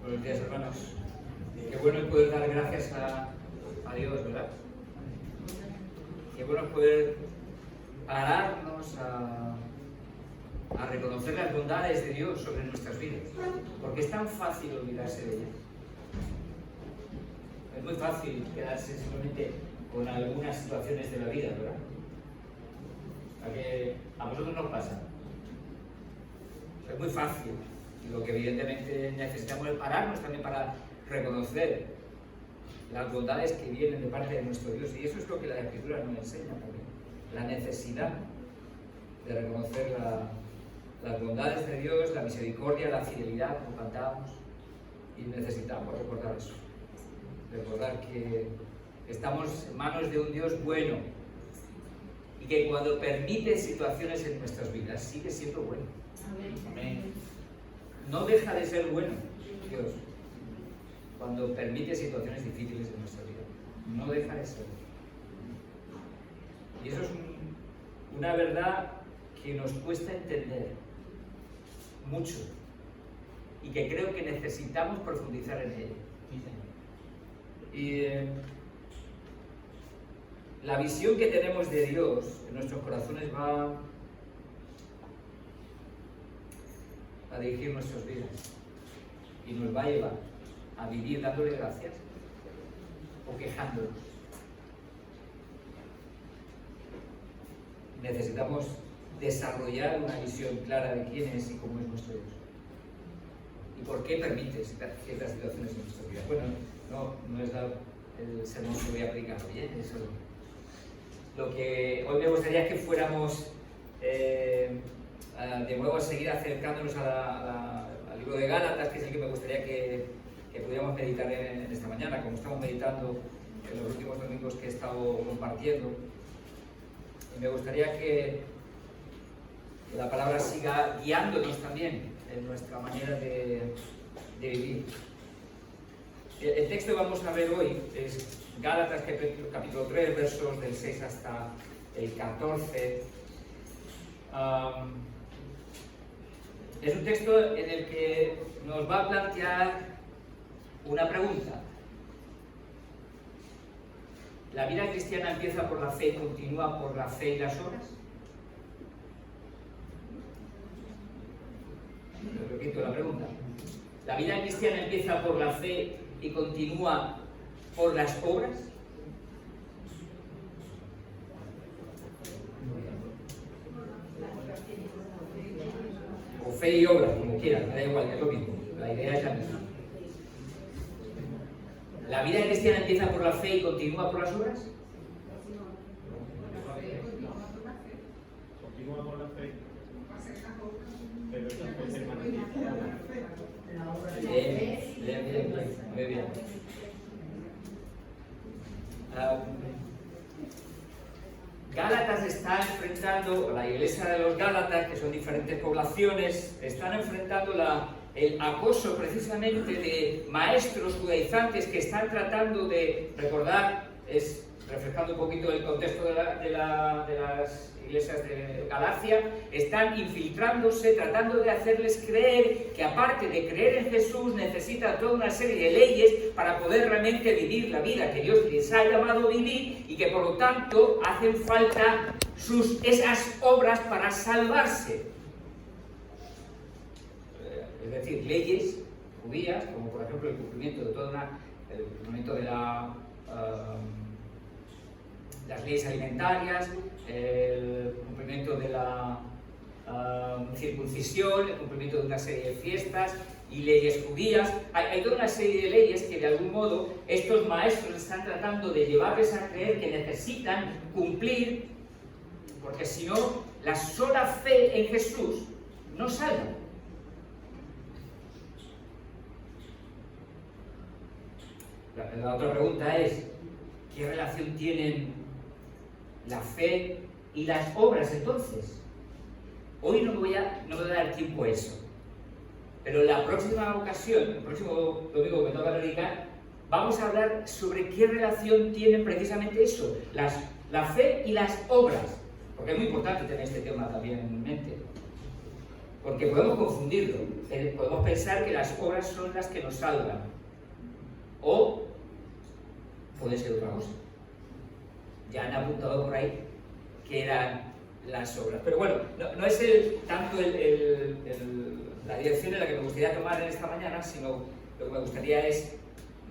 Buenos días, hermanos. Qué bueno es poder dar gracias a Dios, ¿verdad? Qué bueno es poder pararnos a reconocer las bondades de Dios sobre nuestras vidas, porque es tan fácil olvidarse de ellas. Es muy fácil quedarse simplemente con algunas situaciones de la vida, ¿verdad? A vosotros nos pasa. Es muy fácil. Y lo que evidentemente necesitamos es pararnos también para reconocer las bondades que vienen de parte de nuestro Dios. Y eso es lo que la Escritura nos enseña también. La necesidad de reconocer las bondades de Dios, la misericordia, la fidelidad, como cantábamos. Y necesitamos recordar eso. Recordar que estamos en manos de un Dios bueno. Y que cuando permite situaciones en nuestras vidas, sigue siendo bueno. Amén. No deja de ser bueno, Dios, cuando permite situaciones difíciles en nuestra vida. No deja de ser. Y eso es una verdad que nos cuesta entender mucho y que creo que necesitamos profundizar en ella. Y la visión que tenemos de Dios en nuestros corazones va a dirigir nuestras vidas y nos va a llevar a vivir dándole gracias o quejándonos. Necesitamos desarrollar una visión clara de quién es y cómo es nuestro Dios y por qué permite ciertas situaciones en nuestra vida. Bueno, no es el sermón que voy a predicar hoy, ¿eh? Eso. Lo que hoy me gustaría es que fuéramos de nuevo a seguir acercándonos al libro de Gálatas, que es el que me gustaría que pudiéramos meditar en esta mañana, como estamos meditando en los últimos domingos que he estado compartiendo. Y me gustaría que la palabra siga guiándonos también en nuestra manera de vivir. El texto que vamos a ver hoy es Gálatas capítulo 3, versos del 6 hasta el 14. Es un texto en el que nos va a plantear una pregunta. ¿La vida cristiana empieza por la fe y continúa por la fe y las obras? Repito la pregunta. ¿La vida cristiana empieza por la fe y continúa por las obras? O fe y obras, como quieran, me da igual, es lo mismo. La idea es la misma. ¿La vida cristiana empieza por la fe y continúa por las obras? Continúa por la fe. Pero esa fe permanece. Bien, muy bien. Gálatas está enfrentando, la iglesia de los Gálatas, que son diferentes poblaciones, están enfrentando el acoso precisamente de maestros judaizantes que están tratando de recordar, refrescando un poquito el contexto de las iglesias de Galacia, están infiltrándose, tratando de hacerles creer que aparte de creer en Jesús necesita toda una serie de leyes para poder realmente vivir la vida que Dios les ha llamado a vivir y que por lo tanto hacen falta esas obras para salvarse. Es decir, leyes judías, como por ejemplo el cumplimiento de las leyes alimentarias, el cumplimiento de la circuncisión, el cumplimiento de una serie de fiestas y leyes judías. Hay toda una serie de leyes que de algún modo estos maestros están tratando de llevarles a creer que necesitan cumplir, porque si no, la sola fe en Jesús no salva. La otra pregunta es, ¿qué relación tienen la fe y las obras entonces? Hoy no me voy a dar tiempo a eso, pero la próxima ocasión, el próximo domingo que me toca predicar, vamos a hablar sobre qué relación tienen precisamente eso, la fe y las obras, porque es muy importante tener este tema también en mente. porque podemos confundirlo. Podemos pensar que las obras son las que nos salvan. O puede ser otra cosa. Ya han apuntado por ahí que eran las obras. Pero bueno, no es tanto la dirección en la que me gustaría tomar en esta mañana, sino lo que me gustaría es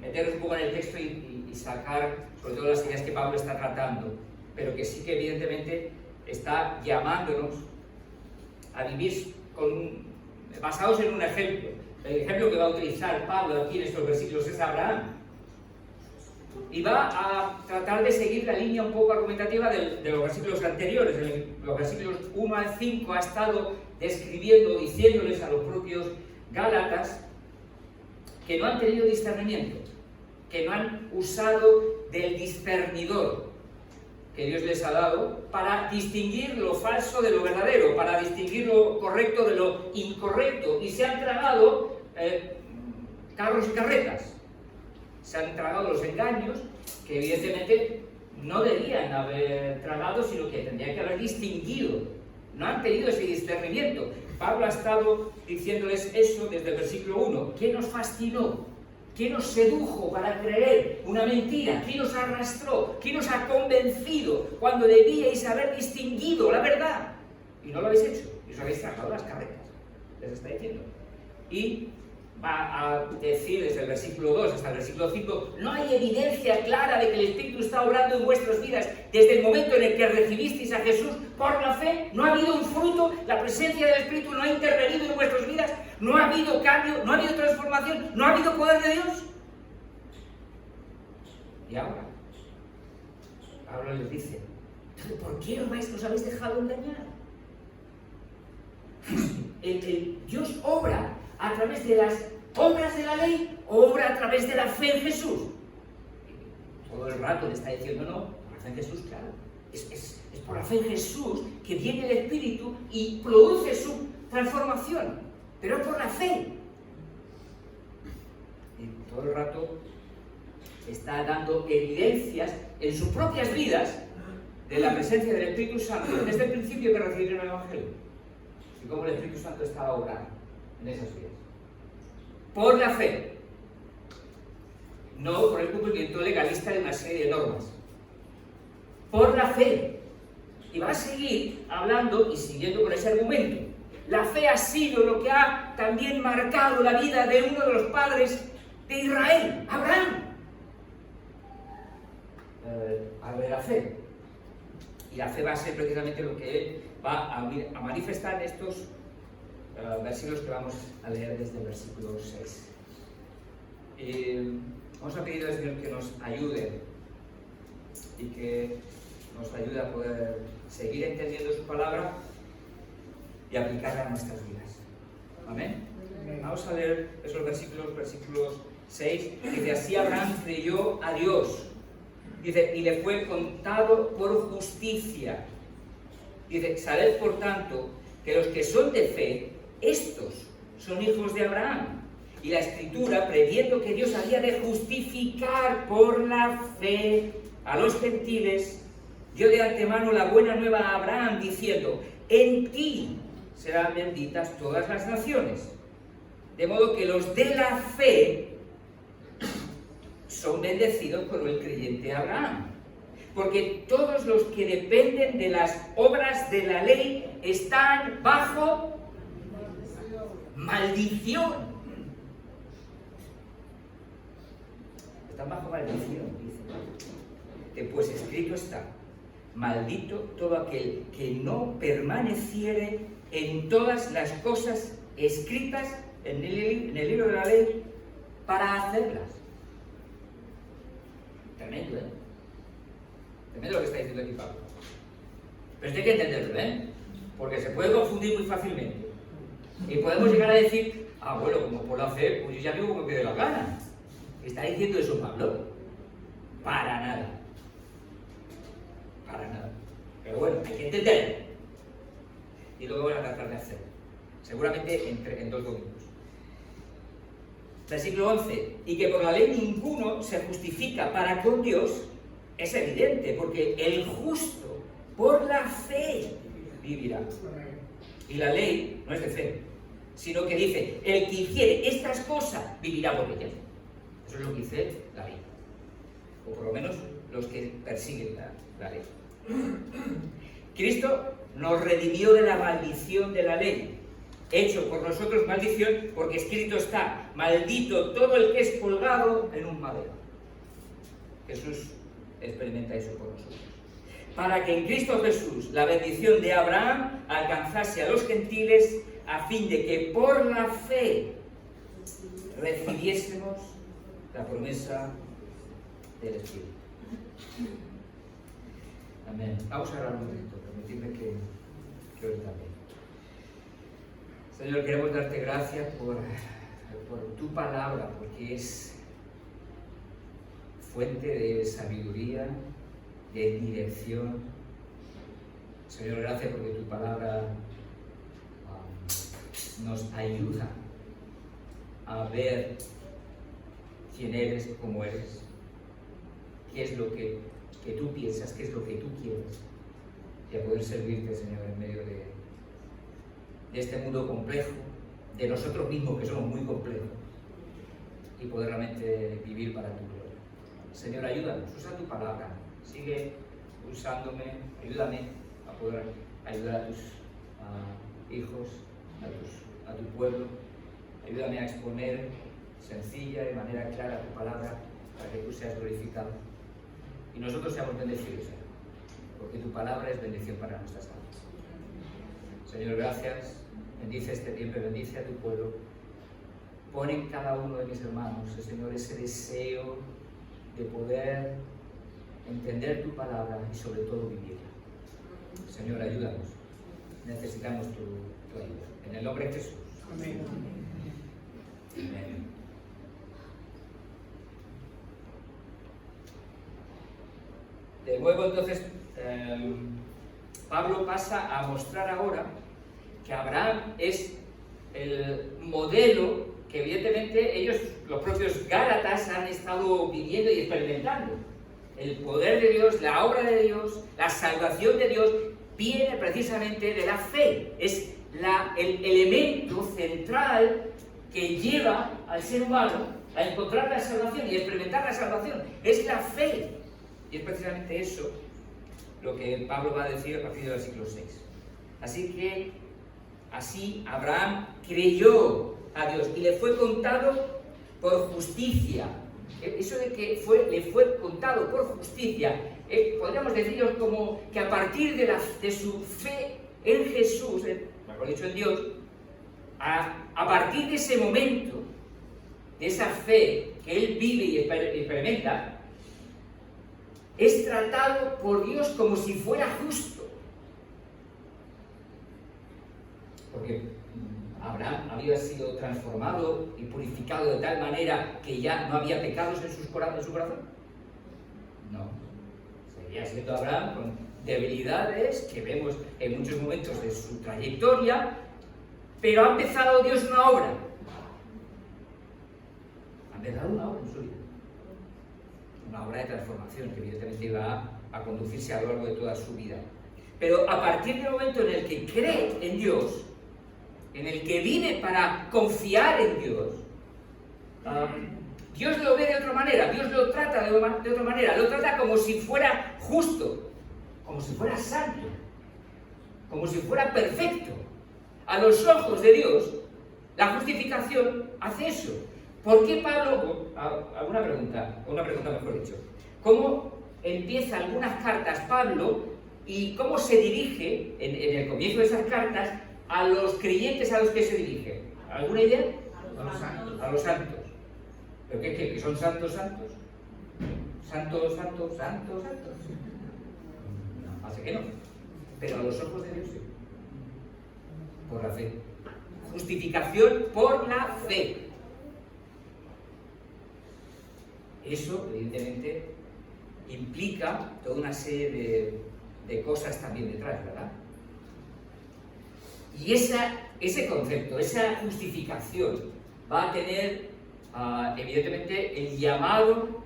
meternos un poco en el texto y sacar sobre todo las ideas que Pablo está tratando, pero que sí que evidentemente está llamándonos a vivir basados en un ejemplo. El ejemplo que va a utilizar Pablo aquí en estos versículos es Abraham. Y va a tratar de seguir la línea un poco argumentativa de los versículos anteriores. En los versículos 1 al 5 ha estado describiendo, diciéndoles a los propios Gálatas que no han tenido discernimiento, que no han usado del discernidor que Dios les ha dado para distinguir lo falso de lo verdadero, para distinguir lo correcto de lo incorrecto, y se han tragado carros y carretas. Se han tragado los engaños que evidentemente no debían haber tragado, sino que tendrían que haber distinguido. No han tenido ese discernimiento. Pablo ha estado diciéndoles eso desde el versículo 1. ¿Qué nos fascinó? ¿Qué nos sedujo para creer una mentira? ¿Qué nos arrastró? ¿Qué nos ha convencido cuando debíais haber distinguido la verdad? Y no lo habéis hecho. Y os habéis tragado las carretas. Les está diciendo. Y va a decir desde el versículo 2 hasta el versículo 5, no hay evidencia clara de que el Espíritu está obrando en vuestras vidas desde el momento en el que recibisteis a Jesús por la fe. No ha habido un fruto, la presencia del Espíritu no ha intervenido en vuestras vidas, no ha habido cambio, no ha habido transformación, no ha habido poder de Dios. Y ahora, Pablo les dice, ¿por qué os habéis dejado engañar? Dios obra a través de las obras de la ley, obra a través de la fe en Jesús. Todo el rato le está diciendo, no, por la fe en Jesús, claro. Es por la fe en Jesús que viene el Espíritu y produce su transformación. Pero es por la fe. Y todo el rato está dando evidencias en sus propias vidas de la presencia del Espíritu Santo desde el principio que recibieron el Evangelio. Y cómo el Espíritu Santo estaba obrando en esas vidas. Por la fe, no por el cumplimiento legalista de una serie de normas. Por la fe. Y va a seguir hablando y siguiendo con ese argumento. La fe ha sido lo que ha también marcado la vida de uno de los padres de Israel, Abraham. Padre de la fe. Y la fe va a ser precisamente lo que él va a manifestar en estos versículos que vamos a leer desde el versículo 6. Vamos a pedir al Señor que nos ayude y que nos ayude a poder seguir entendiendo su palabra y aplicarla a nuestras vidas. Amén. Vamos a leer esos versículos 6. Dice, así Abraham creyó a Dios. Dice, y le fue contado por justicia. Dice, sabed por tanto que los que son de fe, estos son hijos de Abraham. Y la Escritura, previendo que Dios había de justificar por la fe a los gentiles, dio de antemano la buena nueva a Abraham, diciendo, en ti serán benditas todas las naciones. De modo que los de la fe son bendecidos por el creyente Abraham. Porque todos los que dependen de las obras de la ley están bajo maldición. Están bajo maldición, dice. Pues escrito está, maldito todo aquel que no permaneciere en todas las cosas escritas en el libro de la ley para hacerlas. Tremendo, ¿eh? Tremendo lo que está diciendo aquí Pablo. Pero esto hay que entenderlo, ¿eh? Porque se puede confundir muy fácilmente. Y podemos llegar a decir, bueno, como por la fe, pues yo ya vivo como me dé la gana. ¿Está diciendo eso Pablo? Para nada. Para nada. Pero bueno, hay que entenderlo. Y luego voy a tratar de hacerlo. Seguramente en 2 domingos. Versículo 11. Y que por la ley ninguno se justifica para con Dios, es evidente, porque el justo por la fe vivirá. Y la ley no es de fe, sino que dice, el que hiciere estas cosas vivirá por ellas. Eso es lo que dice la ley. O por lo menos los que persiguen la ley. Cristo nos redimió de la maldición de la ley, hecho por nosotros maldición, porque escrito está, maldito todo el que es colgado en un madero. Jesús experimenta eso por nosotros. Para que en Cristo Jesús la bendición de Abraham alcanzase a los gentiles, a fin de que por la fe recibiésemos la promesa del Espíritu. Amén. Vamos a orar un momento, permitidme que ore también. Señor, queremos darte gracias por tu palabra, porque es fuente de sabiduría, de dirección. Señor, gracias porque tu palabra nos ayuda a ver quién eres, cómo eres, qué es lo que tú piensas, qué es lo que tú quieres, y a poder servirte, Señor, en medio de este mundo complejo, de nosotros mismos que somos muy complejos, y poder realmente vivir para tu gloria. Señor, ayúdanos, usa tu palabra, sigue usándome, ayúdame a poder ayudar a tus hijos, a tu pueblo, ayúdame a exponer sencilla, de manera clara tu palabra, para que tú seas glorificado y nosotros seamos bendecidos, Señor, porque tu palabra es bendición para nuestras almas. Señor, gracias, bendice este tiempo, bendice a tu pueblo, pon en cada uno de mis hermanos, Señor, ese deseo de poder entender tu palabra y sobre todo vivirla. Señor, ayúdanos, necesitamos tu ayuda. En el nombre de Jesús. Amén. Amén. De nuevo, entonces, Pablo pasa a mostrar ahora que Abraham es el modelo que evidentemente ellos, los propios Gálatas, han estado viviendo y experimentando. El poder de Dios, la obra de Dios, la salvación de Dios, viene precisamente de la fe. Es el elemento central que lleva al ser humano a encontrar la salvación y experimentar la salvación. Es la fe. Y es precisamente eso lo que Pablo va a decir a partir del siglo VI. Así Abraham creyó a Dios y le fue contado por justicia. Eso de que le fue contado por justicia, podríamos deciros como que a partir de su fe en Jesús, mejor dicho en Dios, a partir de ese momento, de esa fe que él vive y experimenta, es tratado por Dios como si fuera justo. Porque Abraham había sido transformado y purificado de tal manera que ya no había pecados en su corazón. No. Seguía siendo Abraham con debilidades que vemos en muchos momentos de su trayectoria, pero ha empezado Dios una obra. Ha empezado una obra en su vida. Una obra de transformación que evidentemente va a conducirse a lo largo de toda su vida. Pero a partir del momento en el que cree en Dios, en el que vive para confiar en Dios, Dios lo ve de otra manera, Dios lo trata de otra manera, lo trata como si fuera justo, como si fuera santo, como si fuera perfecto. A los ojos de Dios, la justificación hace eso. ¿Por qué Pablo, una pregunta mejor dicho, cómo empieza algunas cartas Pablo y cómo se dirige en el comienzo de esas cartas a los creyentes a los que se dirige? ¿Alguna idea? A los santos. ¿Pero qué? ¿Que son santos? ¿Santos? No, hace que no. Pero a los ojos de Dios sí. Por la fe. Justificación por la fe. Eso, evidentemente, implica toda una serie de cosas también detrás, ¿verdad? Y ese concepto, esa justificación, va a tener, evidentemente, el llamado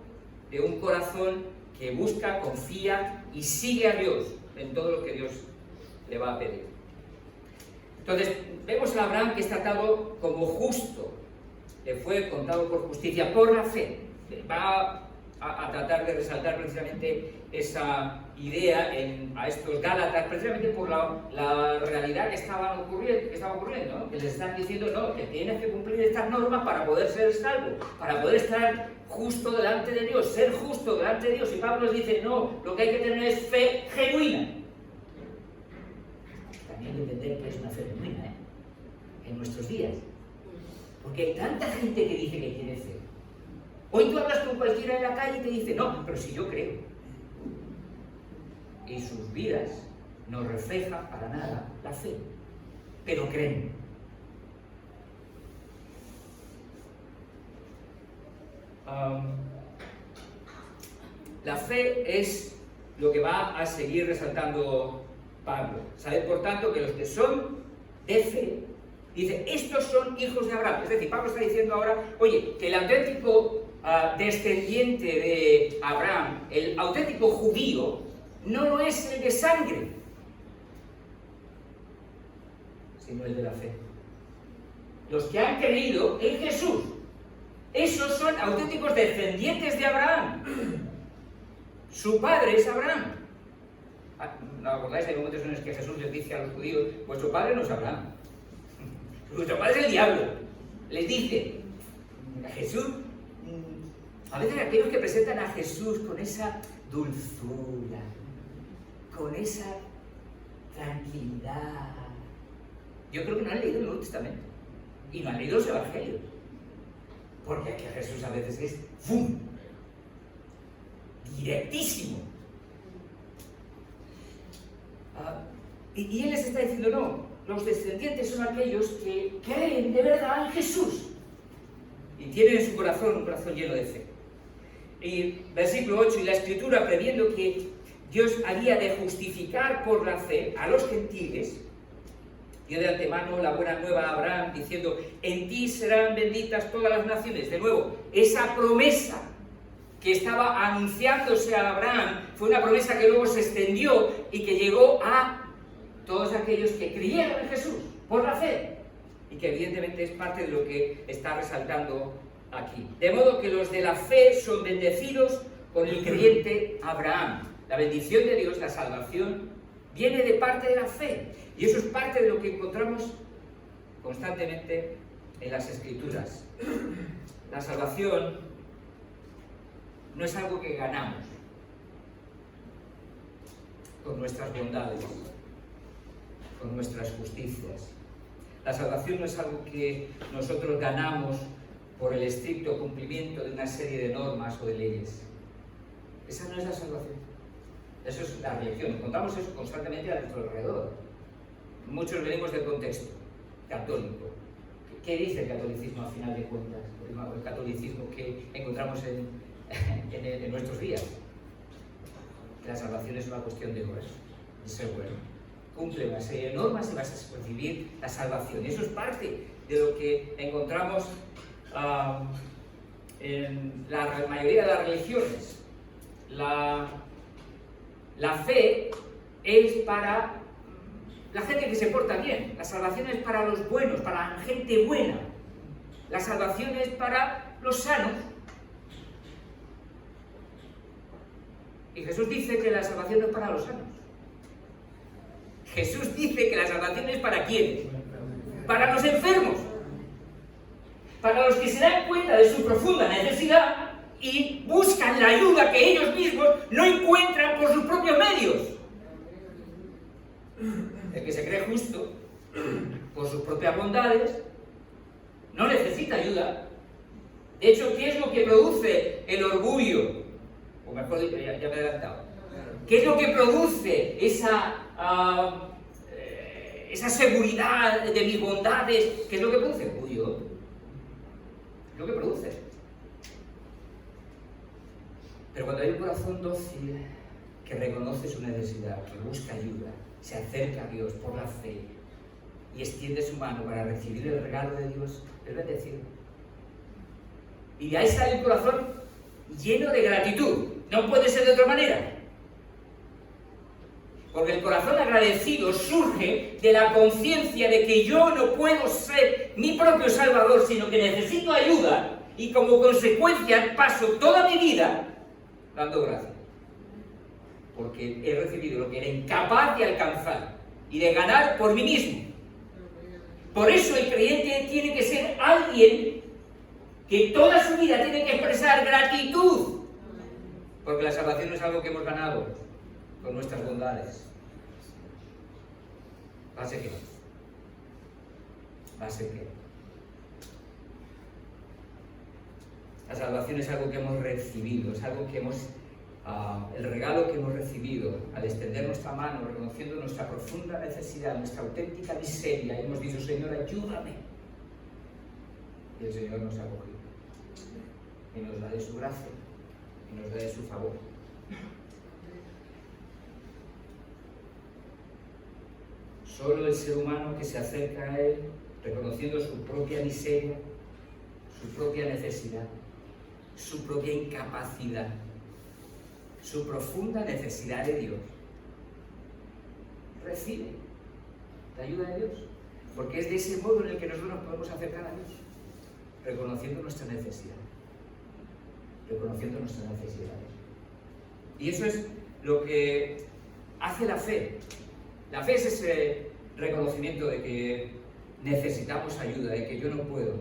de un corazón que busca, confía y sigue a Dios en todo lo que Dios le va a pedir. Entonces, vemos a Abraham que es tratado como justo, le fue contado por justicia, por la fe. Va a tratar de resaltar precisamente esa idea a estos Gálatas, precisamente por la realidad que estaba ocurriendo, ¿no? Que les están diciendo, no, que tienes que cumplir estas normas para poder ser salvo, para poder estar justo delante de Dios, ser justo delante de Dios. Y Pablo les dice, no, lo que hay que tener es fe genuina. También hay que entender que es una fe genuina, en nuestros días. Porque hay tanta gente que dice que tiene fe. Hoy tú hablas con cualquiera en la calle y te dice, no, pero si yo creo. Y sus vidas no reflejan para nada la fe, pero creen. La fe es lo que va a seguir resaltando Pablo. Sabed, por tanto, que los que son de fe, dice, estos son hijos de Abraham. Es decir, Pablo está diciendo ahora, oye, que el auténtico descendiente de Abraham, el auténtico judío, no lo es el de sangre, sino el de la fe. Los que han creído en Jesús, esos son auténticos descendientes de Abraham. Su padre es Abraham. ¿No acordáis? Hay momentos en los que Jesús les dice a los judíos, vuestro padre no es Abraham, vuestro padre es el diablo. Les dice a Jesús. A veces aquellos que presentan a Jesús con esa dulzura, con esa tranquilidad, yo creo que no han leído el Nuevo Testamento y no han leído los Evangelios, porque aquí Jesús a veces es ¡fum! Directísimo. Y él les está diciendo, no, los descendientes son aquellos que creen de verdad en Jesús y tienen en su corazón un corazón lleno de fe. Y versículo 8, y la Escritura, previendo que Dios había de justificar por la fe a los gentiles, dio de antemano la buena nueva a Abraham, diciendo, en ti serán benditas todas las naciones. De nuevo, esa promesa que estaba anunciándose a Abraham fue una promesa que luego se extendió y que llegó a todos aquellos que creyeron en Jesús por la fe, y que evidentemente es parte de lo que está resaltando aquí. De modo que los de la fe son bendecidos con el creyente Abraham. La bendición de Dios, la salvación, viene de parte de la fe. Y eso es parte de lo que encontramos constantemente en las Escrituras. La salvación no es algo que ganamos con nuestras bondades, con nuestras justicias. La salvación no es algo que nosotros ganamos por el estricto cumplimiento de una serie de normas o de leyes. Esa no es la salvación. Eso es la religión. Encontramos eso constantemente a nuestro alrededor. Muchos venimos del contexto católico. ¿Qué dice el catolicismo a final de cuentas? El catolicismo que encontramos en nuestros días. Que la salvación es una cuestión de obras, de ser bueno. Cumple una serie de normas y vas a recibir la salvación. Y eso es parte de lo que encontramos en la mayoría de las religiones. La fe es para la gente que se porta bien. La salvación es para los buenos, para la gente buena. La salvación es para los sanos. Y Jesús dice que la salvación no es para los sanos. Jesús dice que la salvación es para ¿quiénes? Para los enfermos. Para los que se dan cuenta de su profunda necesidad y buscan la ayuda que ellos mismos no encuentran por sus propios medios. El que se cree justo por sus propias bondades no necesita ayuda. De hecho, ¿qué es lo que produce el orgullo? O mejor dicho, ya me he adelantado. ¿Qué es lo que produce esa seguridad de mis bondades? ¿Qué es lo que produce? Orgullo. Es lo que produce. Pero cuando hay un corazón dócil que reconoce su necesidad, que busca ayuda, se acerca a Dios por la fe y extiende su mano para recibir el regalo de Dios, es bendecido. Y de ahí sale el corazón lleno de gratitud. No puede ser de otra manera. Porque el corazón agradecido surge de la conciencia de que yo no puedo ser mi propio salvador, sino que necesito ayuda, y como consecuencia paso toda mi vida dando gracias. Porque he recibido lo que era incapaz de alcanzar y de ganar por mí mismo. Por eso el creyente tiene que ser alguien que toda su vida tiene que expresar gratitud. Porque la salvación no es algo que hemos ganado con nuestras bondades. ¿Base qué? ¿Base qué? La salvación es algo que hemos recibido, es algo que hemos... el regalo que hemos recibido al extender nuestra mano, reconociendo nuestra profunda necesidad, nuestra auténtica miseria, y hemos dicho, Señor, ayúdame. Y el Señor nos ha acogido. Y nos da de su gracia, y nos da de su favor. Solo el ser humano que se acerca a Él, reconociendo su propia miseria, su propia necesidad, su propia incapacidad, su profunda necesidad de Dios, recibe la ayuda de Dios, porque es de ese modo en el que nosotros nos podemos acercar a Dios, reconociendo nuestra necesidad, reconociendo nuestras necesidades. Y eso es lo que hace la fe. La fe es ese reconocimiento de que necesitamos ayuda, de que yo no puedo.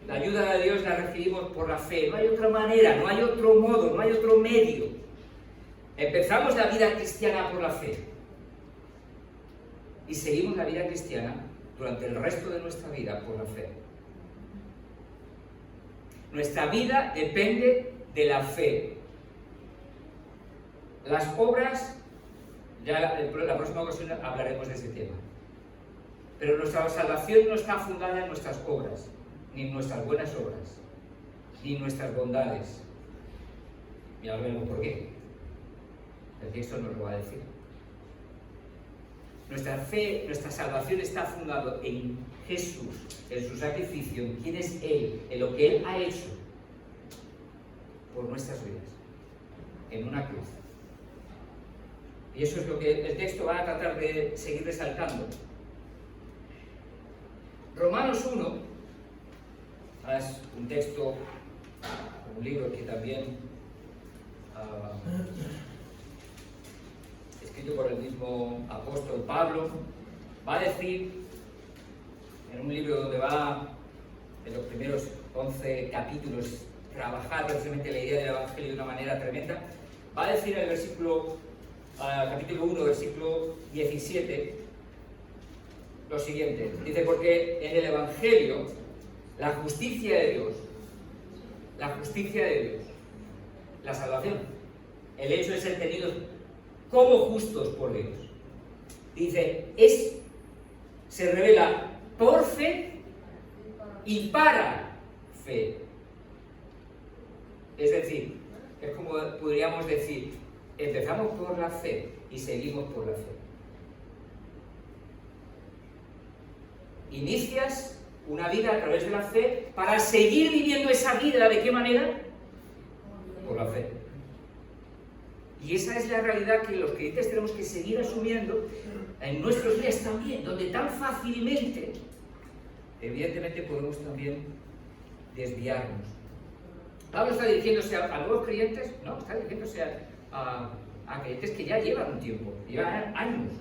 La ayuda de Dios la recibimos por la fe. No hay otra manera, no hay otro modo, no hay otro medio. Empezamos la vida cristiana por la fe. Y seguimos la vida cristiana durante el resto de nuestra vida por la fe. Nuestra vida depende de la fe. Las obras, ya la próxima ocasión hablaremos de ese tema. Pero nuestra salvación no está fundada en nuestras obras, ni en nuestras buenas obras, ni en nuestras bondades. Y ahora veremos por qué. El texto nos lo va a decir. Nuestra fe, nuestra salvación está fundada en Jesús, en su sacrificio, en quién es Él, en lo que Él ha hecho por nuestras vidas, en una cruz. Y eso es lo que el texto va a tratar de seguir resaltando. Romanos 1 es un texto, un libro que también escrito por el mismo apóstol Pablo, va a decir, en un libro donde va en los primeros 11 capítulos trabajar precisamente la idea del Evangelio de una manera tremenda, va a decir en el versículo, capítulo 1, versículo 17, lo siguiente. Dice, porque en el Evangelio la justicia de Dios, la salvación, el hecho de ser tenidos como justos por Dios, dice, se revela por fe y para fe. Es decir, es como podríamos decir, empezamos por la fe y seguimos por la fe. Inicias una vida a través de la fe para seguir viviendo esa vida. ¿De qué manera? Por la fe. Y esa es la realidad que los creyentes tenemos que seguir asumiendo en nuestros días también, donde tan fácilmente, evidentemente, podemos también desviarnos. Pablo está dirigiéndose a nuevos creyentes, no, está dirigiéndose a creyentes que ya llevan un tiempo, llevan años,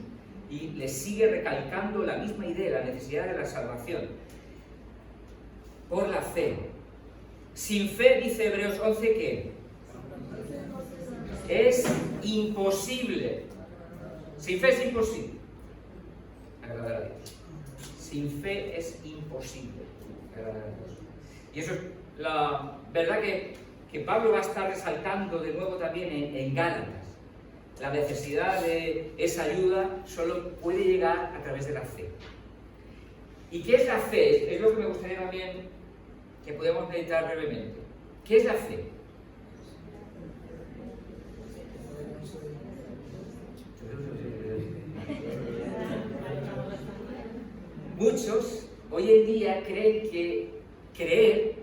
y les sigue recalcando la misma idea, la necesidad de la salvación por la fe. Sin fe, dice Hebreos 11, que es imposible. Sin fe es imposible agradar a Dios. Sin fe es imposible agradar a Dios. Y eso es la verdad que Pablo va a estar resaltando de nuevo también en Gálatas. La necesidad de esa ayuda solo puede llegar a través de la fe. ¿Y qué es la fe? Es lo que me gustaría también que podamos meditar brevemente. ¿Qué es la fe? Muchos hoy en día creen que creer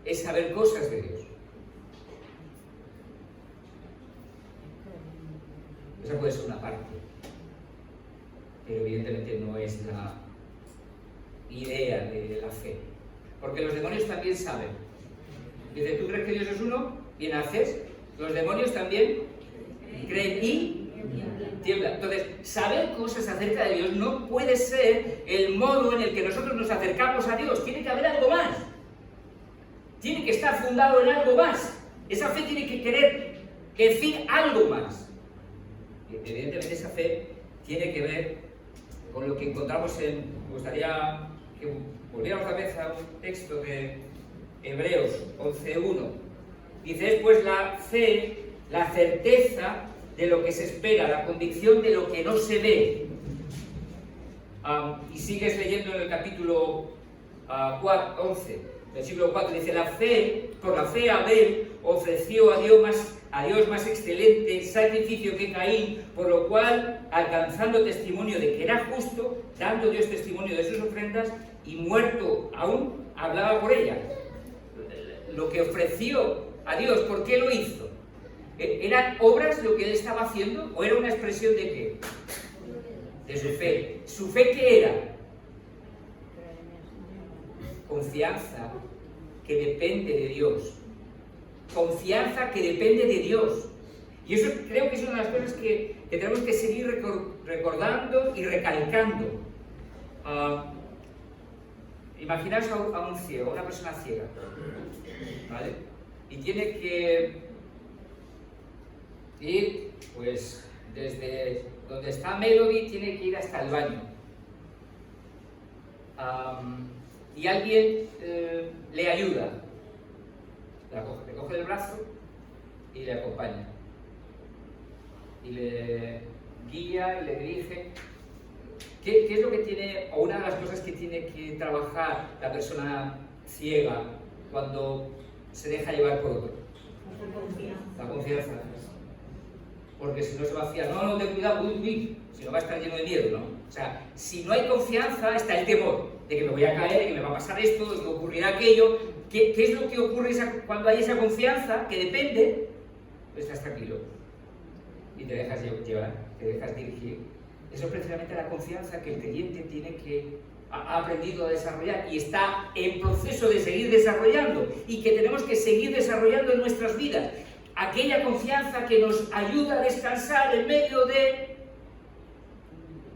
es saber cosas de Dios. Esa puede ser una parte, pero evidentemente no es la idea de la fe. Porque los demonios también saben. Dice, ¿tú crees que Dios es uno? Bien haces. Los demonios también creen y tiemblan. Entonces, saber cosas acerca de Dios no puede ser el modo en el que nosotros nos acercamos a Dios. Tiene que haber algo más. Tiene que estar fundado en algo más. Esa fe tiene que querer decir algo más. Evidentemente esa fe tiene que ver con lo que encontramos en... Me gustaría que volviéramos otra vez a un texto de Hebreos 11:1. Dice, es pues la fe, la certeza de lo que se espera, la convicción de lo que no se ve. Y sigues leyendo en el capítulo 11, versículo 4, dice, por la fe Abel ofreció a Dios más excelente sacrificio que Caín, por lo cual, alcanzando testimonio de que era justo, dando Dios testimonio de sus ofrendas, y muerto aún, hablaba por ella. Lo que ofreció a Dios, ¿por qué lo hizo? ¿Eran obras lo que él estaba haciendo? ¿O era una expresión de qué? De su fe. ¿Su fe qué era? Confianza que depende de Dios. Confianza que depende de Dios. Y eso creo que es una de las cosas que tenemos que seguir recordando y recalcando. Imaginaos a un ciego, a una persona ciega, ¿vale? Y tiene que ir, pues, desde donde está Melody, tiene que ir hasta el baño. Y alguien le ayuda. Le coge el brazo y le acompaña. Y le guía y le dirige. ¿Qué es lo que tiene, o una de las cosas que tiene que trabajar la persona ciega cuando se deja llevar por otro? La confianza. Porque si no se va a fiar, no, ten cuidado, si no va a estar lleno de miedo, ¿no? O sea, si no hay confianza, está el temor de que me voy a caer, de que me va a pasar esto, de que ocurrirá aquello. ¿Qué es lo que ocurre cuando hay esa confianza que depende? Pues estás tranquilo y te dejas llevar, te dejas dirigir. Eso es precisamente la confianza que el creyente tiene ha aprendido a desarrollar y está en proceso de seguir desarrollando y que tenemos que seguir desarrollando en nuestras vidas. Aquella confianza que nos ayuda a descansar en medio de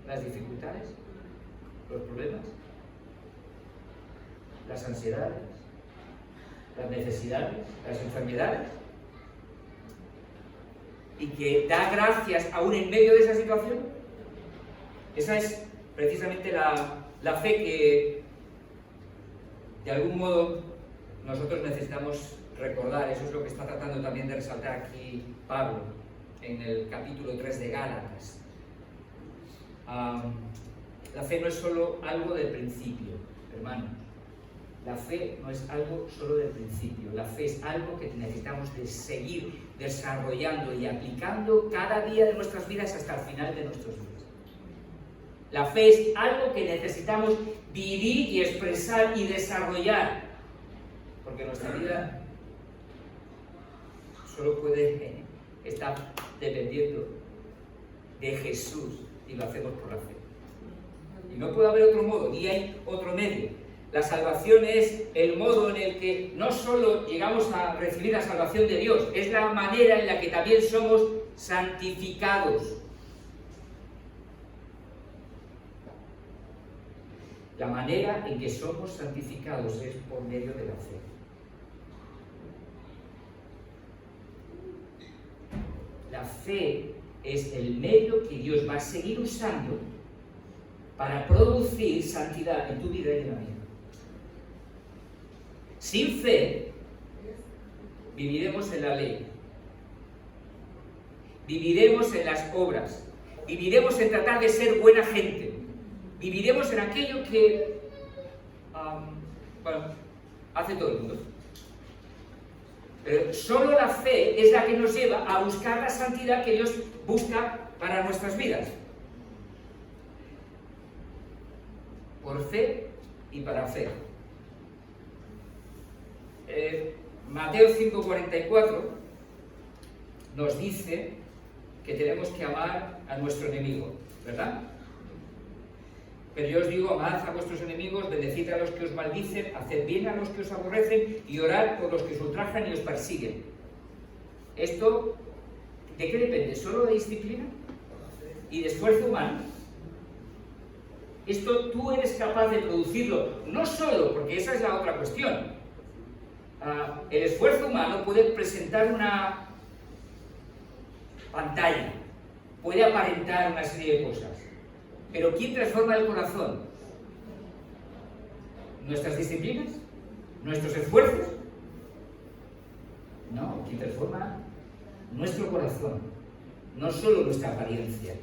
las dificultades, los problemas, las ansiedades, las necesidades, las enfermedades, y que da gracias aún en medio de esa situación. Esa es precisamente la fe que de algún modo nosotros necesitamos recordar. Eso es lo que está tratando también de resaltar aquí Pablo en el capítulo 3 de Gálatas. La fe no es solo algo del principio, hermanos. La fe no es algo solo del principio. La fe es algo que necesitamos de seguir desarrollando y aplicando cada día de nuestras vidas hasta el final de nuestros días. La fe es algo que necesitamos vivir y expresar y desarrollar, porque nuestra vida solo puede estar dependiendo de Jesús, y lo hacemos por la fe. Y no puede haber otro modo, ni hay otro medio. La salvación es el modo en el que no solo llegamos a recibir la salvación de Dios, es la manera en la que también somos santificados. La manera en que somos santificados es por medio de la fe. La fe es el medio que Dios va a seguir usando para producir santidad en tu vida y en la mía. Sin fe, viviremos en la ley, viviremos en las obras, viviremos en tratar de ser buena gente, viviremos en aquello que hace todo el mundo. Pero solo la fe es la que nos lleva a buscar la santidad que Dios busca para nuestras vidas. Por fe y para fe. Mateo 5:44 nos dice que tenemos que amar a nuestro enemigo, ¿verdad? Pero yo os digo, amad a vuestros enemigos, bendecid a los que os maldicen, haced bien a los que os aborrecen y orad por los que os ultrajan y os persiguen. ¿Esto de qué depende? ¿Solo de disciplina y de esfuerzo humano? Esto tú eres capaz de producirlo, no solo, porque esa es la otra cuestión. El esfuerzo humano puede presentar una pantalla, puede aparentar una serie de cosas, pero ¿quién transforma el corazón? ¿Nuestras disciplinas? ¿Nuestros esfuerzos? No, quien transforma nuestro corazón, no solo nuestra apariencia,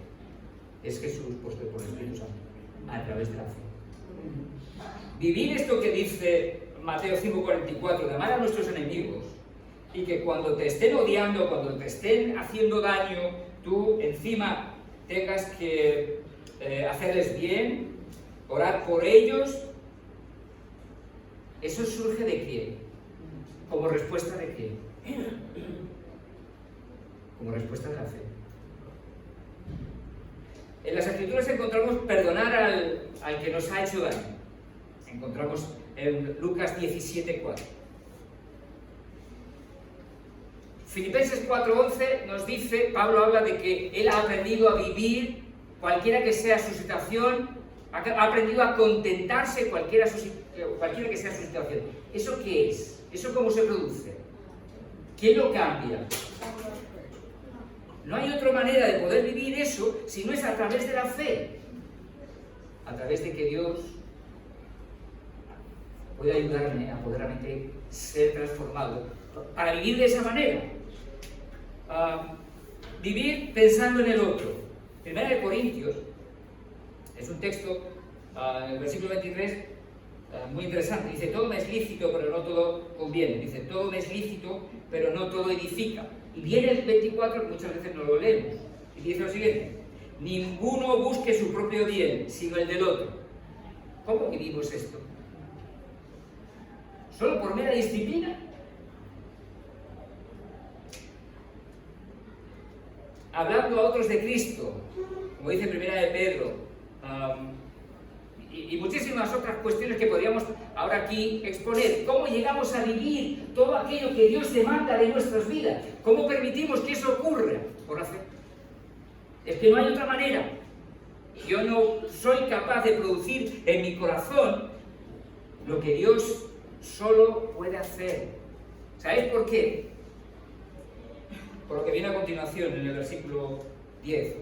es Jesús puesto por el Espíritu Santo, a través de la fe. Vivir esto que dice Mateo 5:44, de amar a nuestros enemigos, y que cuando te estén odiando, cuando te estén haciendo daño, tú encima tengas que hacerles bien, orar por ellos. ¿Eso surge de quién? ¿Como respuesta de quién? Como respuesta de la fe. En las Escrituras encontramos perdonar al que nos ha hecho daño. Encontramos en Lucas 17:4. Filipenses 4:11 nos dice, Pablo habla de que él ha aprendido a vivir, cualquiera que sea su situación, ha aprendido a contentarse cualquiera que sea su situación. ¿Eso qué es? ¿Eso cómo se produce? ¿Quién lo cambia? No hay otra manera de poder vivir eso si no es a través de la fe. A través de que Dios puede ayudarme a poderamente ser transformado para vivir de esa manera. Vivir pensando en el otro. Primera de Corintios es un texto, en el versículo 23, muy interesante. Dice, todo me es lícito, pero no todo conviene. Dice, todo me es lícito, pero no todo edifica. Y viene el 24, que muchas veces no lo leemos. Y dice lo siguiente, ninguno busque su propio bien, sino el del otro. ¿Cómo vivimos esto? ¿Solo por mera disciplina? Hablando a otros de Cristo, como dice Primera de Pedro, y muchísimas otras cuestiones que podríamos ahora aquí exponer. ¿Cómo llegamos a vivir todo aquello que Dios demanda de nuestras vidas? ¿Cómo permitimos que eso ocurra? Por la fe. Es que no hay otra manera. Yo no soy capaz de producir en mi corazón lo que Dios solo puede hacer. ¿Sabéis por qué? Por lo que viene a continuación en el versículo 10.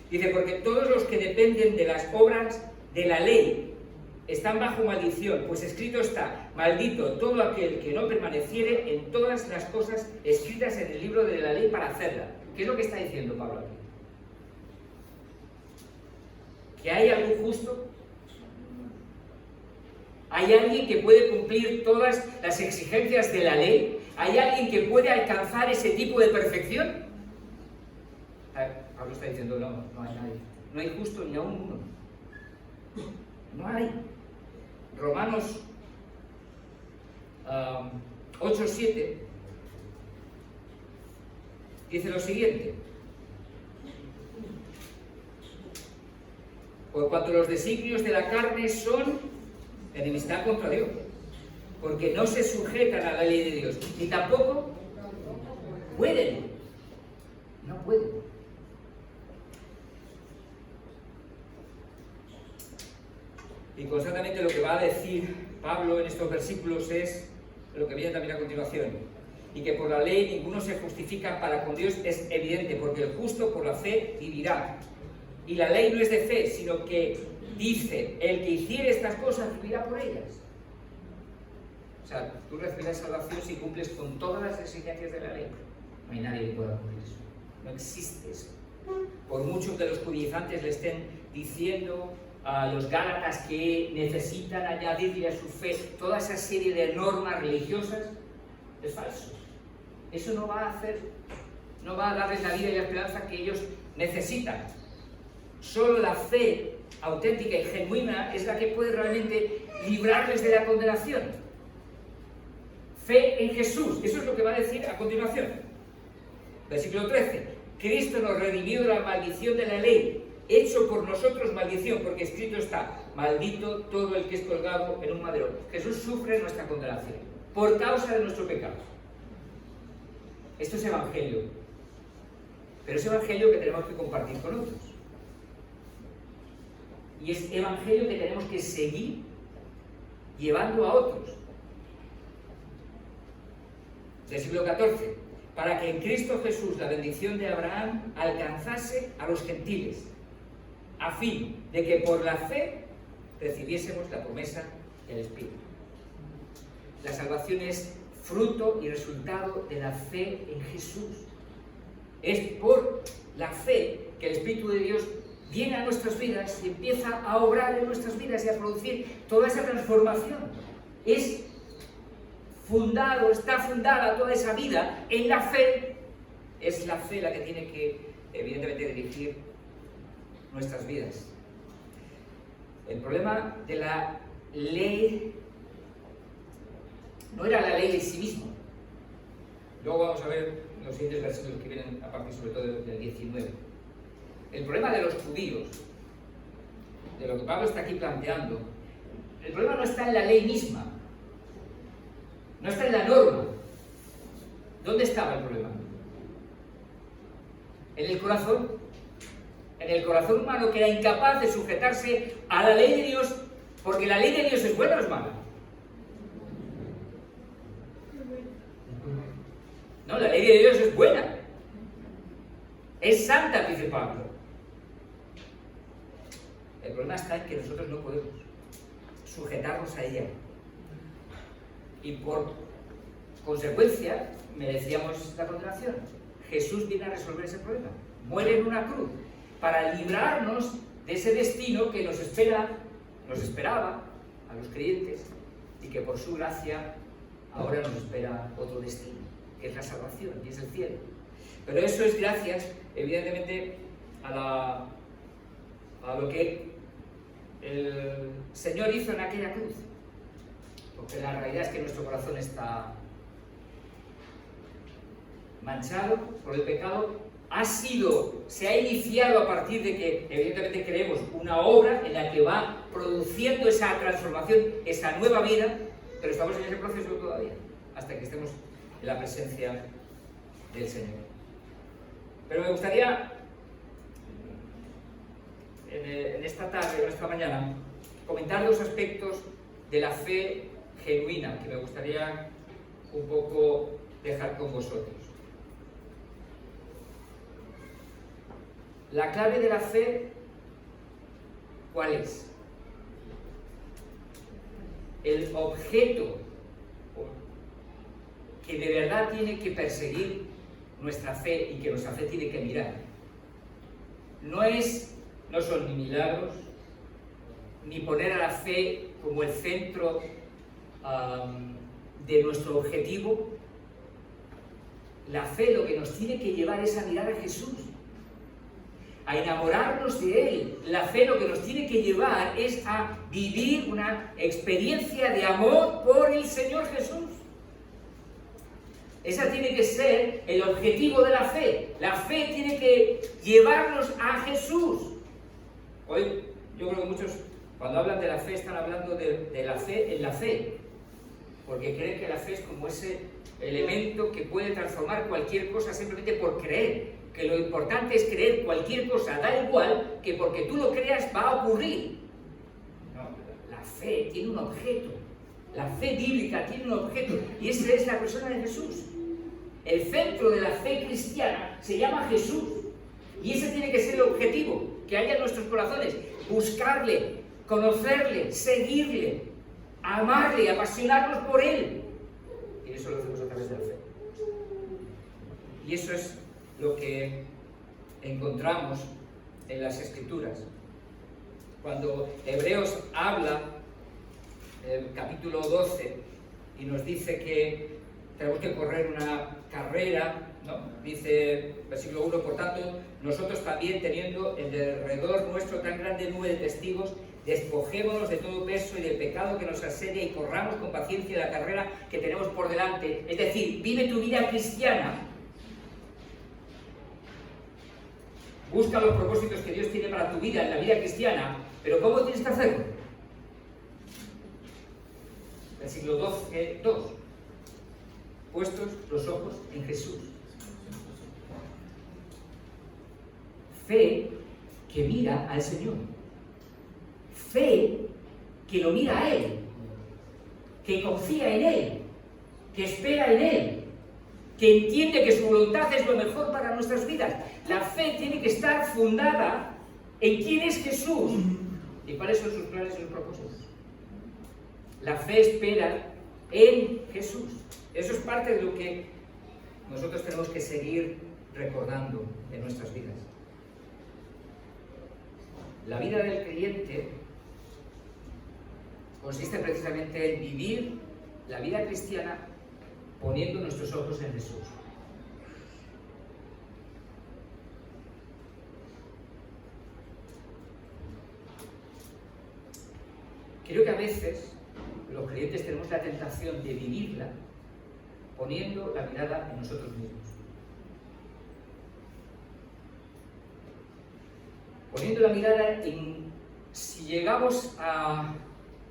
Dice, porque todos los que dependen de las obras de la ley están bajo maldición, pues escrito está, maldito todo aquel que no permaneciere en todas las cosas escritas en el libro de la ley para hacerla. ¿Qué es lo que está diciendo Pablo aquí? ¿Que hay algún justo? ¿Hay alguien que puede cumplir todas las exigencias de la ley? ¿Hay alguien que puede alcanzar ese tipo de perfección? Pablo está diciendo, no hay nadie. No hay justo ni aún uno. No hay. Romanos 8:7 dice lo siguiente. Por cuanto los designios de la carne son enemistad contra Dios, porque no se sujetan a la ley de Dios, ni tampoco pueden. No pueden. Y constantemente lo que va a decir Pablo en estos versículos es lo que viene también a continuación. Y que por la ley ninguno se justifica para con Dios es evidente, porque el justo por la fe vivirá. Y la ley no es de fe, sino que dice, el que hiciere estas cosas vivirá por ellas. O sea, tú recibirás salvación si cumples con todas las exigencias de la ley. No hay nadie que pueda cumplir eso. No existe eso. Por mucho que los judaizantes le estén diciendo a los gálatas que necesitan añadirle a su fe toda esa serie de normas religiosas, es falso. Eso no va a darles la vida y la esperanza que ellos necesitan. Solo la fe auténtica y genuina es la que puede realmente librarles de la condenación. Fe en Jesús, eso es lo que va a decir a continuación. Versículo 13. Cristo nos redimió de la maldición de la ley, hecho por nosotros maldición, porque escrito está: maldito todo el que es colgado en un madero. Jesús sufre nuestra condenación por causa de nuestro pecado. Esto es evangelio, pero es evangelio que tenemos que compartir con otros. Y es evangelio que tenemos que seguir llevando a otros. Del siglo XIV, para que en Cristo Jesús la bendición de Abraham alcanzase a los gentiles, a fin de que por la fe recibiésemos la promesa del Espíritu. La salvación es fruto y resultado de la fe en Jesús. Es por la fe que el Espíritu de Dios viene a nuestras vidas y empieza a obrar en nuestras vidas y a producir toda esa transformación. Está fundada toda esa vida en la fe. Es la fe la que tiene que, evidentemente, dirigir nuestras vidas. El problema de la ley no era la ley en sí misma. Luego vamos a ver los siguientes versículos que vienen a partir sobre todo del 19. El problema de los judíos, de lo que Pablo está aquí planteando, el problema no está en la ley misma, no está en la norma. ¿Dónde estaba el problema? En el corazón. En el corazón humano, que era incapaz de sujetarse a la ley de Dios, porque la ley de Dios es buena o es mala. No, la ley de Dios es buena. Es santa, dice Pablo. El problema está en que nosotros no podemos sujetarnos a ella. Y por consecuencia, merecíamos la condenación. Jesús viene a resolver ese problema. Muere en una cruz para librarnos de ese destino que nos esperaba a los creyentes, y que por su gracia ahora nos espera otro destino, que es la salvación, y es el cielo. Pero eso es gracias, evidentemente, a lo que el Señor hizo en aquella cruz. Porque la realidad es que nuestro corazón está manchado por el pecado. Se ha iniciado a partir de que, evidentemente, creemos una obra en la que va produciendo esa transformación, esa nueva vida, pero estamos en ese proceso todavía, hasta que estemos en la presencia del Señor. Pero me gustaría, en esta tarde, en esta mañana, comentar dos aspectos de la fe genuina que me gustaría un poco dejar con vosotros. La clave de la fe, ¿cuál es? El objeto que de verdad tiene que perseguir nuestra fe y que nuestra fe tiene que mirar. No son ni milagros, ni poner a la fe como el centro de nuestro objetivo. La fe lo que nos tiene que llevar es a mirar a Jesús, a enamorarnos de Él. La fe lo que nos tiene que llevar es a vivir una experiencia de amor por el Señor Jesús. Ese tiene que ser el objetivo de la fe. La fe tiene que llevarnos a Jesús. Hoy yo creo que muchos, cuando hablan de la fe, están hablando de la fe en la fe, porque creen que la fe es como ese elemento que puede transformar cualquier cosa simplemente por creer. Que lo importante es creer cualquier cosa, da igual que porque tú lo creas va a ocurrir. No, la fe tiene un objeto, la fe bíblica tiene un objeto, y esa es la persona de Jesús. El centro de la fe cristiana se llama Jesús, y ese tiene que ser el objetivo que haya en nuestros corazones: buscarle, conocerle, seguirle, amarle, apasionarnos por Él. Y eso lo hacemos a través de la fe. Y eso es lo que encontramos en las Escrituras. Cuando Hebreos habla, en el capítulo 12, y nos dice que tenemos que correr una carrera, ¿no? Dice, versículo 1, por tanto, nosotros también, teniendo en derredor nuestro tan grande nube de testigos, despojémonos de todo peso y del pecado que nos asedia y corramos con paciencia la carrera que tenemos por delante. Es decir, vive tu vida cristiana busca los propósitos que Dios tiene para tu vida, en la vida cristiana, pero ¿cómo tienes que hacerlo? Versículo 12:2. Puestos los ojos en Jesús. Fe que mira al Señor. Fe que lo mira a Él, que confía en Él, que espera en Él, que entiende que su voluntad es lo mejor para nuestras vidas. La fe tiene que estar fundada en quién es Jesús y cuáles son sus planes y sus propósitos. La fe espera en Jesús. Eso es parte de lo que nosotros tenemos que seguir recordando en nuestras vidas. La vida del creyente consiste precisamente en vivir la vida cristiana poniendo nuestros ojos en Jesús. Creo que a veces los creyentes tenemos la tentación de vivirla poniendo la mirada en nosotros mismos. Poniendo la mirada en si llegamos a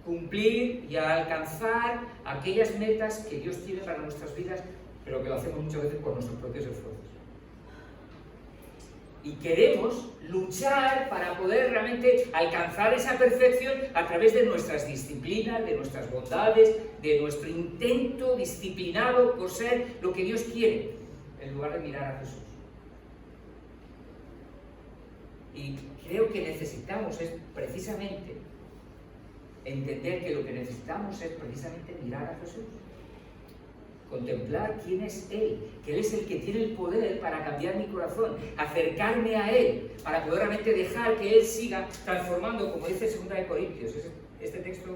cumplir y a alcanzar aquellas metas que Dios tiene para nuestras vidas, pero que lo hacemos muchas veces por nuestros propios esfuerzos. Y queremos luchar para poder realmente alcanzar esa perfección a través de nuestras disciplinas, de nuestras bondades, de nuestro intento disciplinado por ser lo que Dios quiere, en lugar de mirar a Jesús. Y creo que necesitamos es precisamente entender que lo que necesitamos es precisamente mirar a Jesús. Contemplar quién es Él, que Él es el que tiene el poder para cambiar mi corazón, acercarme a Él, para poder realmente dejar que Él siga transformando, como dice 2 de Corintios. Este texto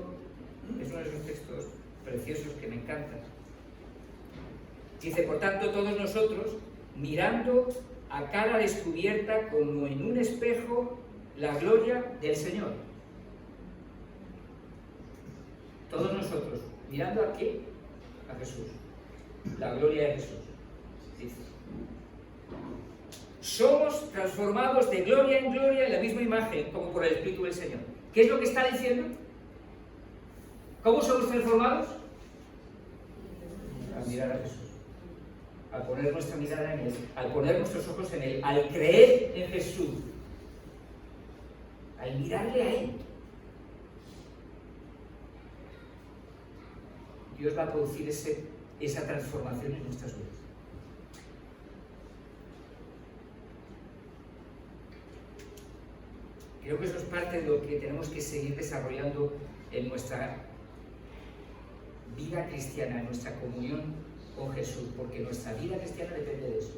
es uno de esos textos preciosos que me encantan. Dice, por tanto, todos nosotros, mirando a cara descubierta como en un espejo la gloria del Señor. Todos nosotros, mirando ¿a qué? A Jesús. La gloria de Jesús. Dice. Somos transformados de gloria en gloria en la misma imagen, como por el Espíritu del Señor. ¿Qué es lo que está diciendo? ¿Cómo somos transformados? Al mirar a Jesús. Al poner nuestra mirada en Él, al poner nuestros ojos en Él, al creer en Jesús, al mirarle a Él. Dios va a producir esa transformación en nuestras vidas. Creo que eso es parte de lo que tenemos que seguir desarrollando en nuestra vida cristiana, en nuestra comunión con Jesús, porque nuestra vida cristiana depende de eso.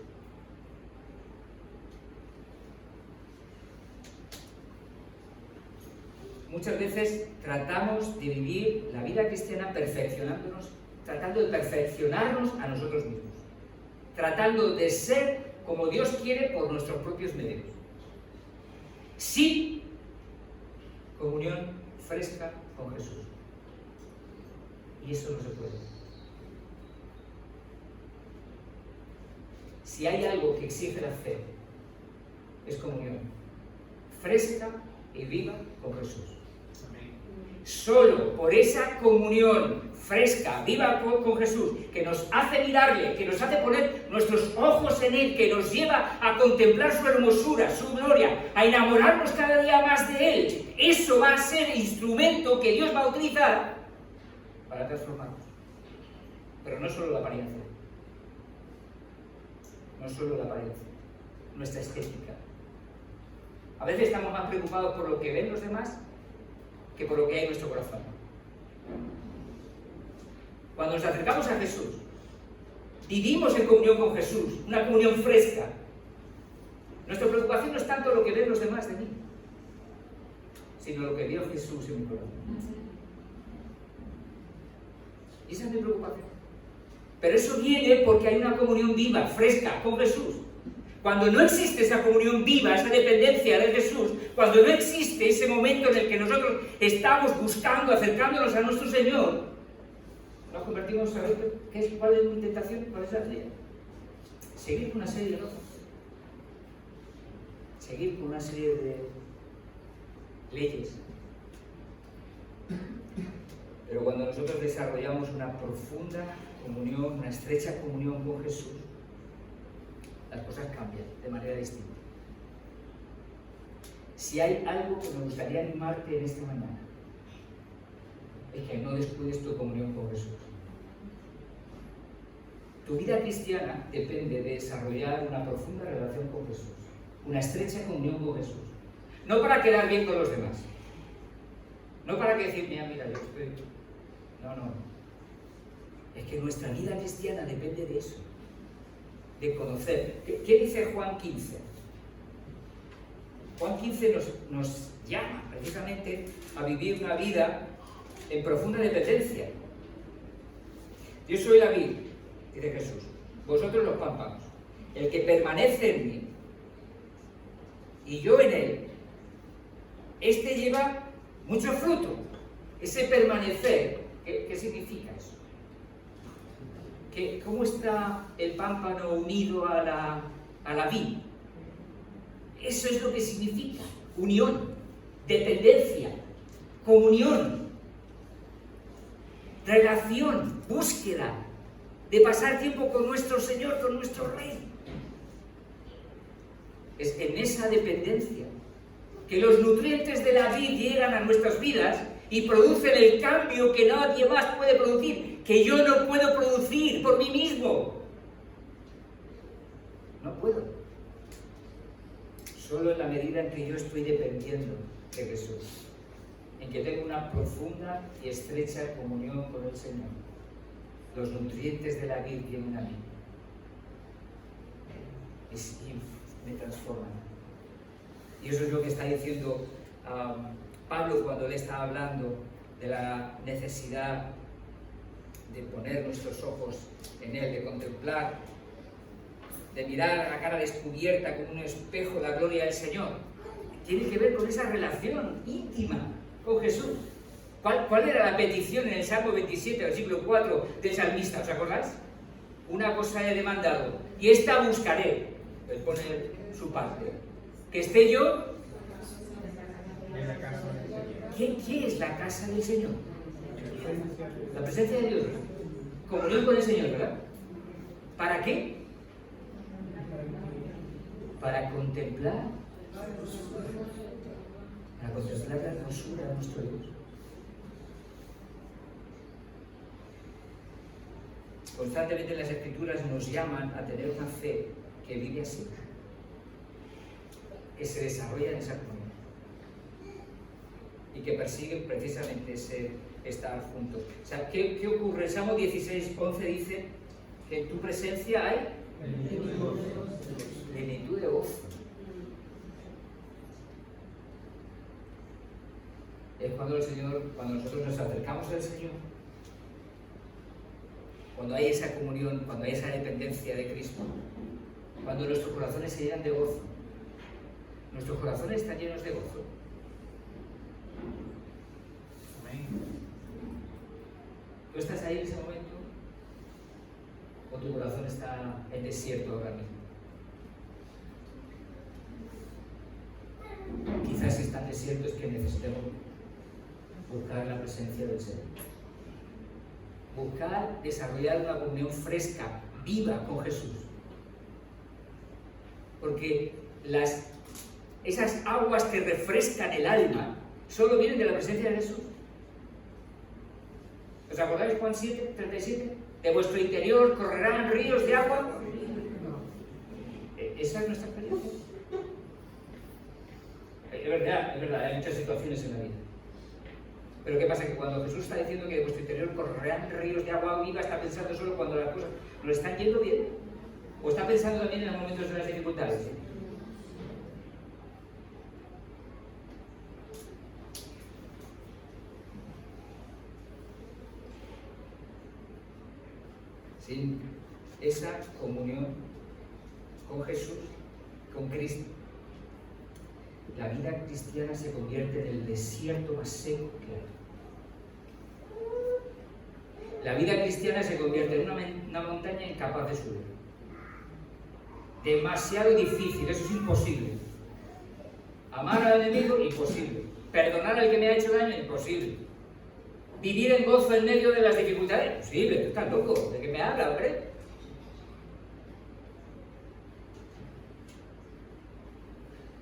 Muchas veces tratamos de vivir la vida cristiana perfeccionándonos, tratando de perfeccionarnos a nosotros mismos, tratando de ser como Dios quiere por nuestros propios medios. Sin comunión fresca con Jesús. Y eso no se puede. Si hay algo que exige la fe, es comunión fresca y viva con Jesús. Solo por esa comunión fresca, viva con Jesús, que nos hace mirarle, que nos hace poner nuestros ojos en Él, que nos lleva a contemplar su hermosura, su gloria, a enamorarnos cada día más de Él. Eso va a ser el instrumento que Dios va a utilizar para transformarnos. Pero no solo la apariencia. No solo la apariencia. Nuestra estética. A veces estamos más preocupados por lo que ven los demás que por lo que hay en nuestro corazón. Cuando nos acercamos a Jesús, vivimos en comunión con Jesús, una comunión fresca. Nuestra preocupación no es tanto lo que ven los demás de mí, sino lo que vio Jesús en mi corazón. Y esa es mi preocupación. Pero eso viene porque hay una comunión viva, fresca, con Jesús. Cuando no existe esa comunión viva, esa dependencia de Jesús, cuando no existe ese momento en el que nosotros estamos buscando, acercándonos a nuestro Señor, nos convertimos a ver cuál es mi tentación, cuál es la tarea. Seguir con una serie de cosas. seguir con una serie de leyes. Pero cuando nosotros desarrollamos una profunda comunión, una estrecha comunión con Jesús, las cosas cambian de manera distinta. Si hay algo que me gustaría animarte en esta mañana, es que no descuides tu comunión con Jesús. Tu vida cristiana depende de desarrollar una profunda relación con Jesús, una estrecha comunión con Jesús. No para quedar bien con los demás, no para que decir, mira, yo estoy... No. Es que nuestra vida cristiana depende de eso, de conocer. ¿Qué dice Juan 15? Juan 15 nos llama precisamente a vivir una vida en profunda dependencia. Yo soy la vid, dice Jesús, vosotros los pámpanos. El que permanece en mí y yo en él, este lleva mucho fruto. Ese permanecer, ¿qué significa eso? ¿Cómo está el pámpano unido a la vid? Eso es lo que significa unión, dependencia, comunión, relación, búsqueda de pasar tiempo con nuestro Señor, con nuestro Rey. Es en esa dependencia que los nutrientes de la vid llegan a nuestras vidas y producen el cambio que nadie más puede producir, que yo no puedo producir por mí mismo. No puedo. Solo en la medida en que yo estoy dependiendo de Jesús, en que tengo una profunda y estrecha comunión con el Señor, los nutrientes de la vid vienen a mí y me transforman. Y eso es lo que está diciendo Pablo cuando le está hablando de la necesidad de poner nuestros ojos en Él, de contemplar, de mirar a la cara descubierta como un espejo la gloria del Señor. Tiene que ver con esa relación íntima con Jesús. ¿Cuál era la petición en el Salmo 27, versículo 4 del salmista? ¿Os acordáis? Una cosa he demandado, y esta buscaré. Él pone su parte. Que esté yo En la casa del Señor. ¿Qué es la casa del Señor? La presencia de Dios. Comunión con el Señor, ¿verdad? ¿Para qué? Para contemplar la hermosura de nuestro Dios. Constantemente las Escrituras nos llaman a tener una fe que vive así, que se desarrolla en esa comunión y que persigue precisamente ese estar juntos. O sea, ¿qué ocurre? El Salmo 16:11 dice que en tu presencia hay plenitud de gozo. Es cuando nosotros nos acercamos al Señor, cuando hay esa comunión, cuando hay esa dependencia de Cristo, cuando nuestros corazones se llenan de gozo. Nuestros corazones están llenos de gozo. Amén. ¿Tú estás ahí en ese momento? ¿O tu corazón está en desierto ahora mismo? Quizás si está en desierto es que necesitemos buscar la presencia del Señor. Buscar desarrollar una comunión fresca, viva con Jesús. Porque esas aguas que refrescan el alma solo vienen de la presencia de Jesús. ¿Os acordáis Juan 7:37? De vuestro interior correrán ríos de agua. Esa es nuestra experiencia. Es verdad, hay muchas situaciones en la vida. Pero ¿qué pasa? Que cuando Jesús está diciendo que de vuestro interior correrán ríos de agua viva, está pensando solo cuando las cosas nos están yendo bien. ¿O está pensando también en los momentos de las dificultades? Sin esa comunión con Jesús, con Cristo, la vida cristiana se convierte en el desierto más seco que hay. La vida cristiana se convierte en una montaña incapaz de subir. Demasiado difícil, eso es imposible. Amar al enemigo, imposible. Perdonar al que me ha hecho daño, imposible. Vivir en gozo en medio de las dificultades, imposible. Tú estás loco, ¿de qué me hablas, hombre?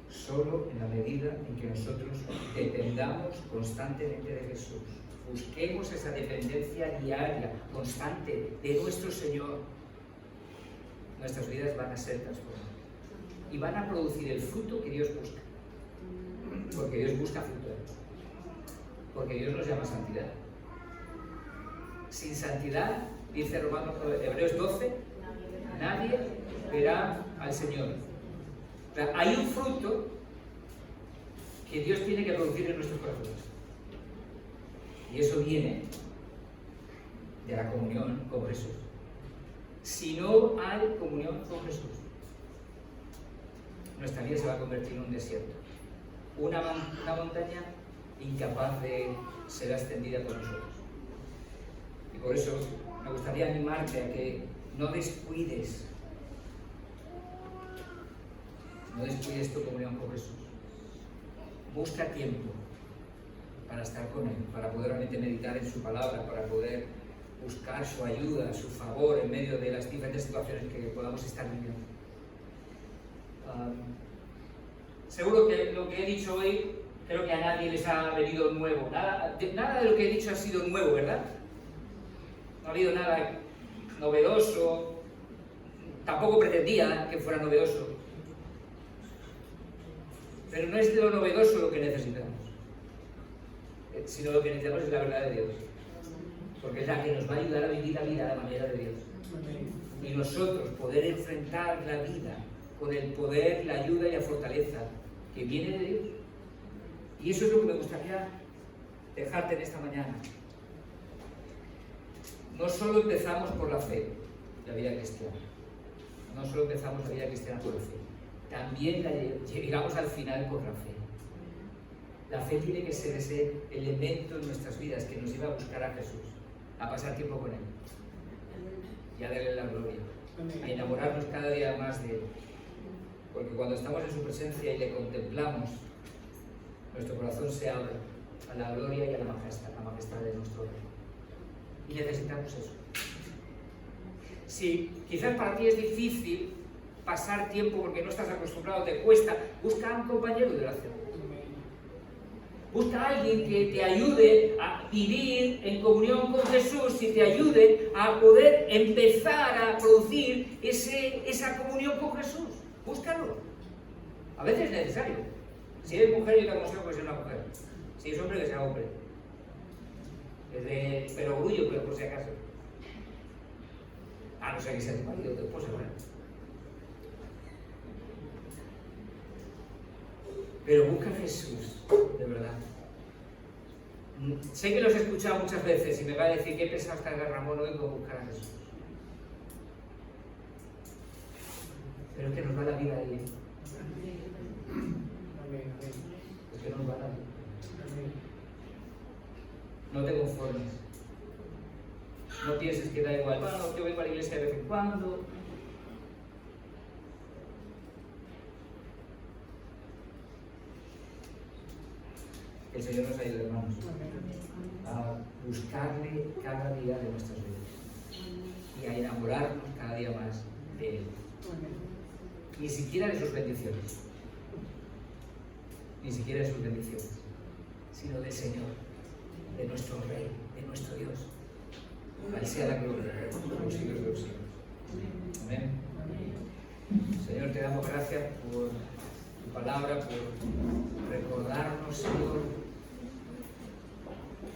Solo en la medida en que nosotros dependamos constantemente de Jesús. Busquemos esa dependencia diaria, constante, de nuestro Señor. Nuestras vidas van a ser transformadas. Y van a producir el fruto que Dios busca. Porque Dios busca fruto. Porque Dios nos llama a santidad. Sin santidad, dice Hebreos 12, nadie verá al Señor. O sea, hay un fruto que Dios tiene que producir en nuestros corazones. Y eso viene de la comunión con Jesús. Si no hay comunión con Jesús, nuestra vida se va a convertir en un desierto. Una montaña incapaz de ser ascendida por nosotros. Y por eso me gustaría animarte a que no descuides tu comunión con Jesús. Busca tiempo para estar con Él, para poder realmente meditar en su palabra, para poder buscar su ayuda, su favor en medio de las diferentes situaciones que podamos estar viviendo. Seguro que lo que he dicho hoy, creo que a nadie les ha venido nuevo. Nada de lo que he dicho ha sido nuevo, ¿verdad? No ha habido nada novedoso, tampoco pretendía que fuera novedoso. Pero no es lo novedoso lo que necesitamos, sino lo que necesitamos es la verdad de Dios. Porque es la que nos va a ayudar a vivir la vida a la manera de Dios. Y nosotros poder enfrentar la vida con el poder, la ayuda y la fortaleza que viene de Dios. Y eso es lo que me gustaría dejarte en esta mañana. No solo empezamos por la fe, la vida cristiana. No solo empezamos la vida cristiana por la fe. También llegamos al final por la fe. La fe tiene que ser ese elemento en nuestras vidas que nos lleva a buscar a Jesús, a pasar tiempo con Él y a darle la gloria, a enamorarnos cada día más de Él. Porque cuando estamos en su presencia y le contemplamos, nuestro corazón se abre a la gloria y a la majestad de nuestro Rey. Y necesitamos eso. Si quizás para ti es difícil pasar tiempo porque no estás acostumbrado, te cuesta, busca a un compañero de oración. Busca a alguien que te ayude a vivir en comunión con Jesús y te ayude a poder empezar a producir esa comunión con Jesús. Búscalo. A veces es necesario. Si eres mujer, yo te aconsejo que seas una mujer. Si eres hombre, que sea hombre. Es de orgullo, pero por si acaso. A no ser que sea tu marido o tu esposa, bueno. Pero busca a Jesús, de verdad. Sé que los he escuchado muchas veces y me va a decir qué pesado está Ramón hoy con buscar a Jesús. Pero es que nos va la vida de Él. Es que nos va la vida. No te conformes. No pienses que da igual. Bueno, yo vengo a la iglesia de vez en cuando. Que el Señor nos ayude, hermanos, a buscarle cada día de nuestras vidas y a enamorarnos cada día más de Él. Ni siquiera de sus bendiciones, ni siquiera de sus bendiciones, sino del Señor, de nuestro Rey, de nuestro Dios. A Él sea la gloria por los siglos de los siglos. Amén. Señor, te damos gracias por tu palabra, por recordarnos, Señor,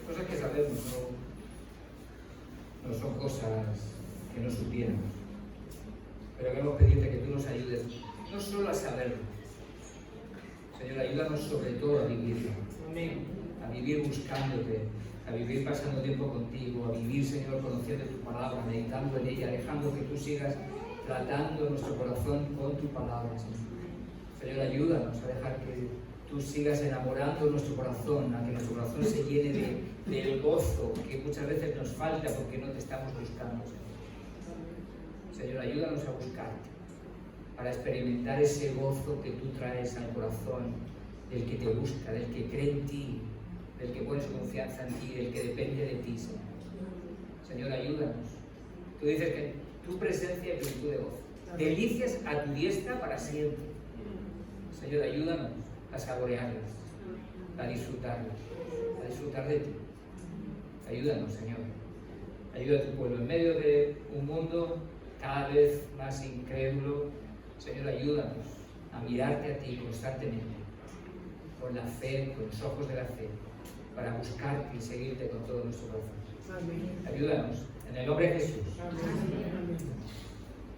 cosas que sabemos, no son cosas que no supiéramos. Pero queremos pedirte que tú nos ayudes, no solo a saberlo, Señor, ayúdanos sobre todo a vivirlo, a vivir buscándote, a vivir pasando tiempo contigo, a vivir, Señor, conociendo tu palabra, meditando en ella, dejando que tú sigas tratando nuestro corazón con tu palabra, Señor. Señor, ayúdanos a dejar que tú sigas enamorando nuestro corazón, a que nuestro corazón se llene del gozo que muchas veces nos falta porque no te estamos buscando, Señor. Señor, ayúdanos a buscarte para experimentar ese gozo que tú traes al corazón del que te busca, del que cree en ti, del que pone su confianza en ti, del que depende de ti, Señor. Señor, ayúdanos. Tú dices que en tu presencia hay plenitud de gozo. Delicias a tu diestra para siempre. Señor, ayúdanos a saborearlas, a disfrutar de ti. Ayúdanos, Señor. Ayuda a tu pueblo en medio de un mundo cada vez más incrédulo. Señor, ayúdanos a mirarte a ti constantemente, con la fe, con los ojos de la fe, para buscarte y seguirte con todo nuestro corazón. Ayúdanos, en el nombre de Jesús. Amén.